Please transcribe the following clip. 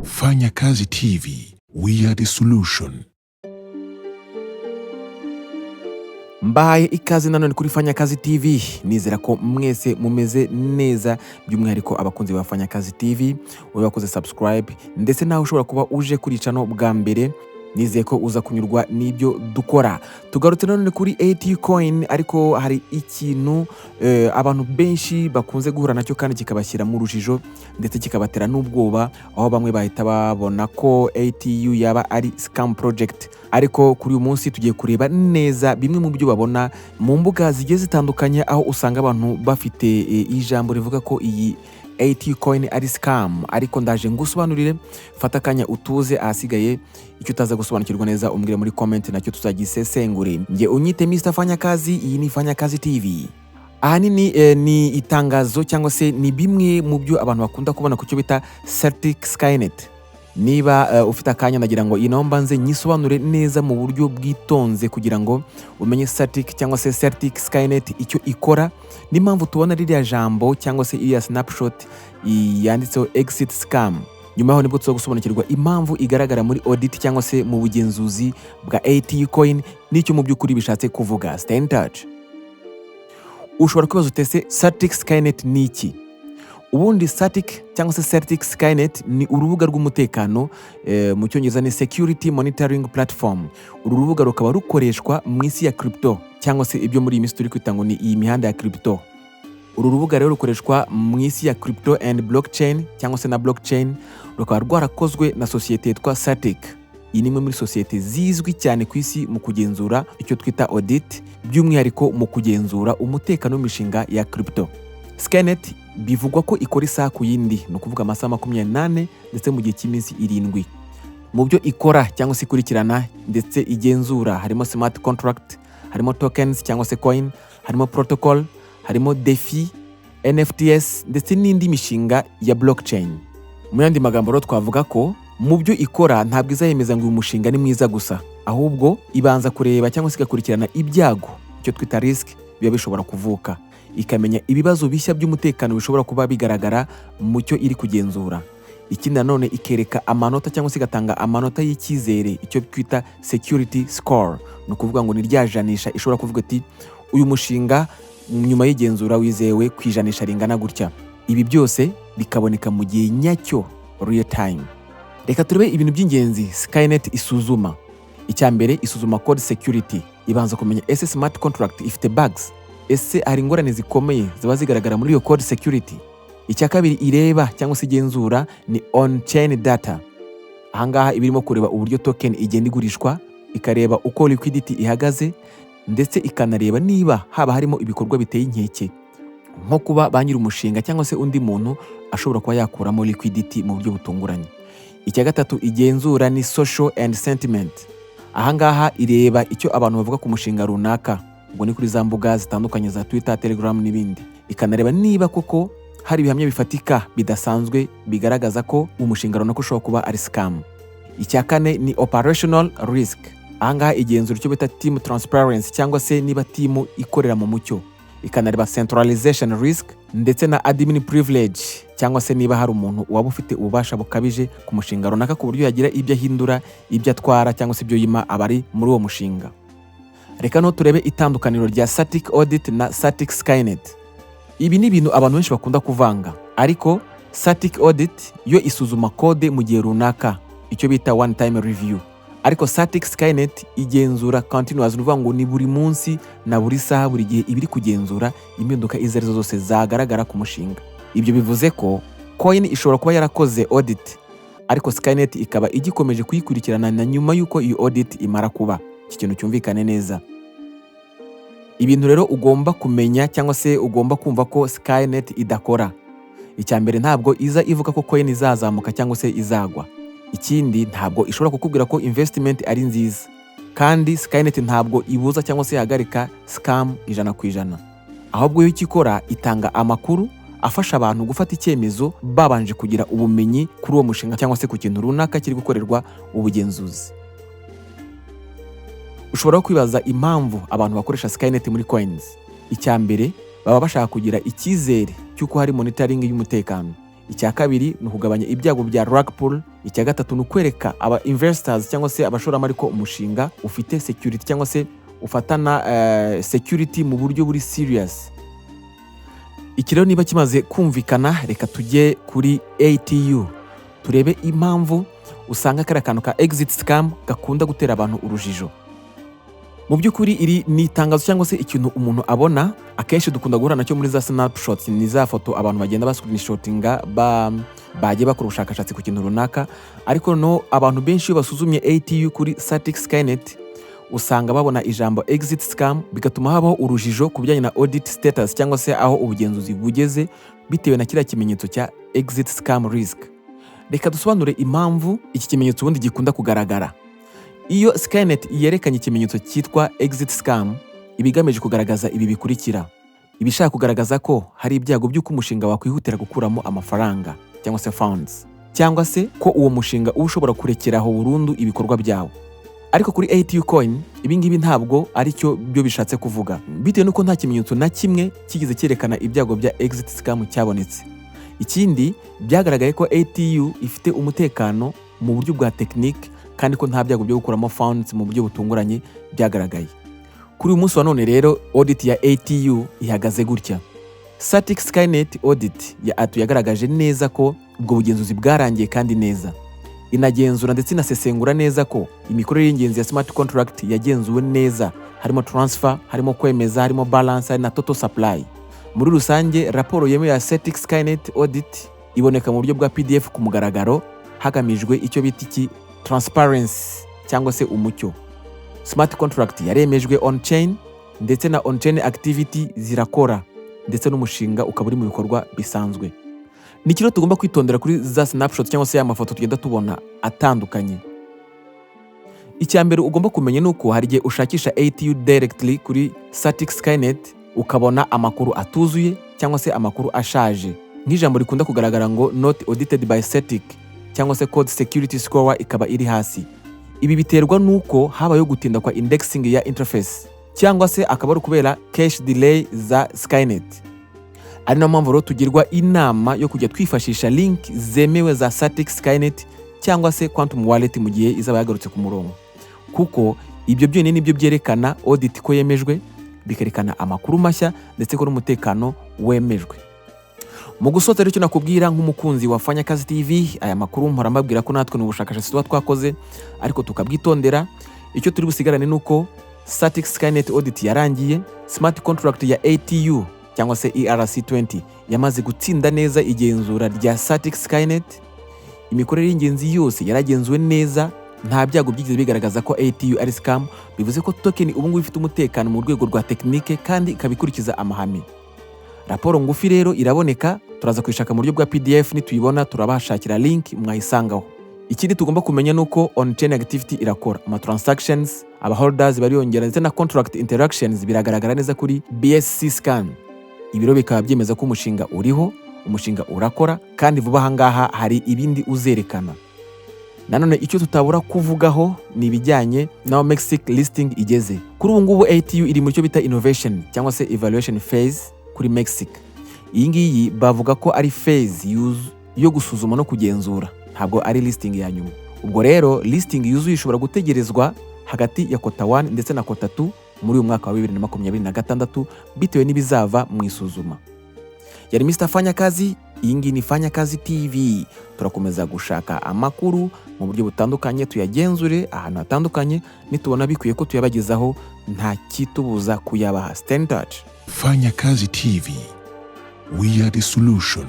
Fanya Kazi TV, we are the solution. Mbaye ikaze nanone kuri Fanya Kazi TV. Nizera ko mwese mumeze neza, by'umwihariko abakunzi ba Fanya Kazi TV, wowe wakoze subscribe ndetse nawe ushobora kuba uje kuri channel bwa mbere. Nizeye ko uza kunyurwa n'ibyo dukora. Tugarutse nanone kuri ATU coin, ariko hari ikintu abantu benshi bakunze guhura nacyo kandi kikabashyira mu rujijo ndetse kikabatera n'ubwoba, aho bamwe bahita babona ko ATU yaba ari scam project. Ariko kuri uyu munsi tugiye kureba neza bimwe mu byo babona mu mbuga zigiye zitandukanye, aho usanga abantu bafite ijambo rivuga ko iyi ATU coin ari scam. Ariko ndaje ngusobanurire, fata kanya utuze, ahasigaye icyo utaza gusobanukirwa neza umbwire muri comment, nacyo tuzagisesengure. Nge unyite Mr Fanya Kazi, iyi ni Fanya Kazi TV. Ahanini ni itangazo cyangwa se ni bimwe mu byo abantu bakunda kubona ku cyo bita Celtic Skynet. Niba ufite akanya ndagira ngo inomba nze nyisobanure neza mu buryo bwitonze kugira ngo umenye Celtic cyangwa se Celtic Skynet icyo ikora, n'impamvu tubona ririya jambo cyangwa se iriya snapshot yanditseho exit scam. Nyuma yaho nibwo tuzagusobanukirwa impamvu igaragara muri audit cyangwa se mu bugenzuzi bwa ATU coin n'icyo mu by'ukuri bishatse kuvuga. Stay in touch. Ushobora kwibaza utese Celtic Skynet ni iki? Ubundi Celtic cyangwa se Celtic Skynet ni urubuga rw'umutekano, mu cyongereza ni Security Monitoring Platform. Uru rubuga rukaba rukoreshwa mu isi ya crypto cyangwa se ibyo muri iyi minsi turi kwita ngo ni iyi mihanda ya crypto. Uru rubuga rero rukoreshwa mu isi ya crypto and blockchain cyangwa se na blockchain, rukaba rwarakozwe na sosiyete yitwa Celtic. Iyi ni imwe muri sosiyete zizwi cyane ku isi mu kugenzura icyo twita audit, by'umwihariko mu kugenzura umutekano w'imishinga ya crypto. Skynet bivugwa ko ikora isaha ku yindi, ni ukuvuga amasaha 28 ndetse mu gihe cy'iminsi 7. Mu byo ikora cyangwa se ikurikirana ndetse igenzura harimo smart contract, harimo tokens cyangwa se coin, harimo protocol, harimo DeFi, NFTs ndetse n'indi mishinga ya blockchain. Mu yandi magambo rero twavuga ko mu byo ikora ntabwo izayemeza ngo uyu mushinga ni mwiza gusa, ahubwo ibanza kureba cyangwa se igakurikirana ibyago, icyo twita risk, biba bishobora kuvuka, ikamenya ibibazo bishya by'umutekano bishobora kuba bigaragara mu cyo iri kugenzura. Ikindi nanone ikereka amanota cyangwa se igatanga amanota y'icyizere, icyo twita security score. Ni ukuvuga ngo ni rya janisha ishobora kuvuga ati uyu mushinga nyuma y'igenzura wizewe ku ijanisha ringana gutya. Ibi byose bikaboneka mu gihe nyacyo, real time. Reka turebe ibintu by'ingenzi Skynet isuzuma. Icya mbere, isuzuma code security. Ibanza kumenya ese smart contract ifite bugs, ese hari ingorane zikomeye ziba zigaragara muri iyo code security. Icya kabiri ireba cyangwa se igenzura ni on-chain data. Ahangaha ibirimo kureba uburyo token igenda igurishwa, ikareba uko liquidity ihagaze, ndetse ikanareba niba haba harimo ibikorwa biteye inkeke, nko kuba ba nyiri umushinga cyangwa se undi muntu ashobora kuba yakuramo liquidity mu buryo butunguranye. Icya gatatu igenzura ni social and sentiment. Ahangaha ireba icyo abantu bavuga ku mushinga runaka, ubwo ni kuri za mbuga zitandukanye za Twitter, Telegram n'ibindi. Ikanareba niba koko hari ibihamya bifatika bidasanzwe bigaragaza ko umushinga runaka ushobora kuba ari scam. Icya kane ni operational risk. Ahangaha igenzura icyo bita team transparency cyangwa se niba team ikorera mu mucyo. Ikanareba centralization risk ndetse na admin privilege, cyangwa se niba hari umuntu waba ufite ububasha bukabije ku mushinga runaka ku buryo yagira ibyo ahindura, ibyo atwara cyangwa se ibyo yima abari muri uwo mushinga. Reka no turebe itandukaniro rya Celtic audit na Celtic Skynet. Ibi ni ibintu abantu benshi bakunda kuvanga, ariko Celtic audit yo isuzuma code mu gihe runaka, icyo bita one time review. Ariko Celtic Skynet igenzura continuous, nuvuga ngo ni buri munsi na buri saha, buri gihe ibiri kugenzura impinduka izo arizo zose zagaragara ku mushinga. Ibyo bivuze ko coin ishobora kuba yarakoze audit, ariko Skynet ikaba igikomeje kuyikurikirana na nyuma yuko iyo audit imara kuba. Iki kintu cyumvikane neza. Ibintu rero ugomba kumenya cyangwa se ugomba kumva ko Skynet idakora. Icya mbere, ntabwo iza ivuga ko coin izazamuka cyangwa se izagwa. Ikindi, ntabwo ishobora kukubwira ko investment ari nziza. Kandi Skynet ntabwo ibuza cyangwa se ihagarika scam 100%. Ahubwo yo ikikora itanga amakuru afasha abantu gufata icyemezo babanje kugira ubumenyi kuri uwo mushinga cyangwa se ku kintu runaka kiri gukorerwa ubugenzuzi. Ushobora kwibaza impamvu abantu bakoresha Skynet muri coins. Icya mbere, baba bashaka kugira icyizere cy'uko hari monitoring y'umutekano. icya kabiri ni ukugabanya ibyago bya rug pull, icya gatatu ni ukwereka aba investors cyangwa se abashoramari ko umushinga ufite security cyangwa se ufatana security mu buryo buri serious. Iki rero niba kimaze kumvikana, reka tujye kuri ATU turebe impamvu usanga kari akantu ka exit scam gakunda gutera abantu urujijo. Mu by'ukuri iri ni itangazo cyangwa se ikintu umuntu abona, akenshi dukunda guhura nacyo muri za snapshots, ni za foto abantu bagenda bascreenshotinga bagiye bakora ubushakashatsi ku kintu runaka, ariko no abantu benshi iyo basuzumye ATU kuri Satik Skynet usanga babona ijambo exit scam, bigatuma habaho urujijo ku bijyanye na audit status cyangwa se aho ubugenzuzi bugeze bitewe na kiriya kimenyetso cya exit scam risk. Reka dusobanure impamvu iki kimenyetso ubundi gikunda kugaragara. Iyo Skynet yerekanye ikimenyetso cyitwa exit scam, ibigamije kugaragaza ibi bikurikira. Ibishaka kugaragaza ko hari ibyago by'uko umushinga wakwihutira gukuramo amafaranga cyangwa se funds, cyangwa se ko uwo mushinga ushobora kurekeraho burundu ibikorwa byawo. Ariko kuri ATU coin ibi ngibi ntabwo ari cyo byo bishatse kuvuga, bitewe nuko nta kimenyetso na kimwe kigeze cyerekana ibyago bya exit scam cyabonetse. Ikindi byagaragaye ko ATU ifite umutekano mu buryo bwa technique kandi ko nta byago byo gukuramo funds mu buryo butunguranye byagaragaye. Kuri uyu munsi wa none rero audit ya ATU ihagaze gutya. Satik Skynet audit ya ATU yagaragaje neza ko ubwo bugenzuzi bwarangiye kandi neza. Inagenzura ndetse inasesengura neza ko imikorere y'ingenzi ya smart contract yagenzuwe neza, harimo transfer, harimo kwemeza, harimo balance na total supply. Muri rusange raporo yemewe ya Satik Skynet audit iboneka mu buryo bwa PDF ku mugaragaro, hagamijwe icyo bita iki transparency cyangwa se umucyo. Smart contract yaremejwe on chain ndetse na on chain activity zirakora, ndetse n'umushinga ukaba uri mu bikorwa bisanzwe. Ni kiro tugomba kwitondera kuri za snapshot cyangwa se ya mafoto tugenda tubona atandukanye. Icyambere ugomba kumenya nuko hari gihe ushakisha ATU directly kuri Satik Skynet ukabona amakuru atuzuye cyangwa se amakuru ashaje, nk'ijambo rikunda kugaragara ngo not audited by Satik cyangwa se code security score ikaba iri hasi. Ibi biterwa nuko habayo gutinda kwa indexing ya interface cyangwa se akaba ari kubera cache delay za Skynet. Ari nayo mpamvu rero tugirwa inama yo kujya twifashisha link zemewe za Satik Skynet cyangwa se Quantum Wallet mu gihe izaba yagarutse ku murongo, kuko ibyo byonyine nibyo byerekana audit ko yemejwe, bikerekana amakuru mashya ndetse ko n'umutekano wemejwe. Mu gusoza rero cyo nakubwira nk'umukunzi wa Fanya Kazi TV, aya makuru mpora mbabwira ko natwe n'ubushakashatsi tuba twakoze ariko tukabwitondera. Icyo turi busigarane nuko Satik Skynet audit yarangiye, smart contract ya ATU cyangwa se ERC20 yamaze gutsinda neza igenzura rya Satik Skynet, imikorere y'ingenzi yose yaragenzuwe neza, nta byago byigeze bigaragaza ko ATU ari scam, bivuze ko token ubu ngubu ifite umutekano mu rwego rwa technique kandi ikabikurikiza amahame. Raporo ngufi rero iraboneka, turaza kwishaka mu buryo bwa PDF, nituyibona turabashakira link mwayisangaho. Ikindi tugomba kumenya nuko on chain activity irakora, ama transactions, aba holders bariyongera ndetse na contract interactions biragaragara neza kuri BSC scan. Ibiro bikaba byemeza ko umushinga uriho, umushinga urakora kandi vuba ahangaha hari ibindi uzerekana. Nanone icyo tutabura kuvugaho ni ibijyanye na Mexic listing igeze. Kuri ubu ngubu ATU iri mu cyo bita innovation cyangwa se evaluation phase kuri Mexic. Iyi ngiyi bavuga ko ari phase yo gusuzuma no kugenzura, ntabwo ari listing ya nyuma. Ubwo rero listing yuzuye ishobora gutegerezwa hagati ya kota 1 ndetse na kota 2 muri uyu mwaka wa 2026 bitewe n'ibizava mu isuzuma. Yari Mr. Fanya Kazi, iyi ngiyi ni Fanya Kazi TV. Turakomeza gushaka amakuru mu buryo butandukanye, tuyagenzure ahantu hatandukanye, nitubona bikwiye ko tuyabagezaho nta kitubuza kuyabaha. Stay in touch. Fanya Kazi TV. We are the solution.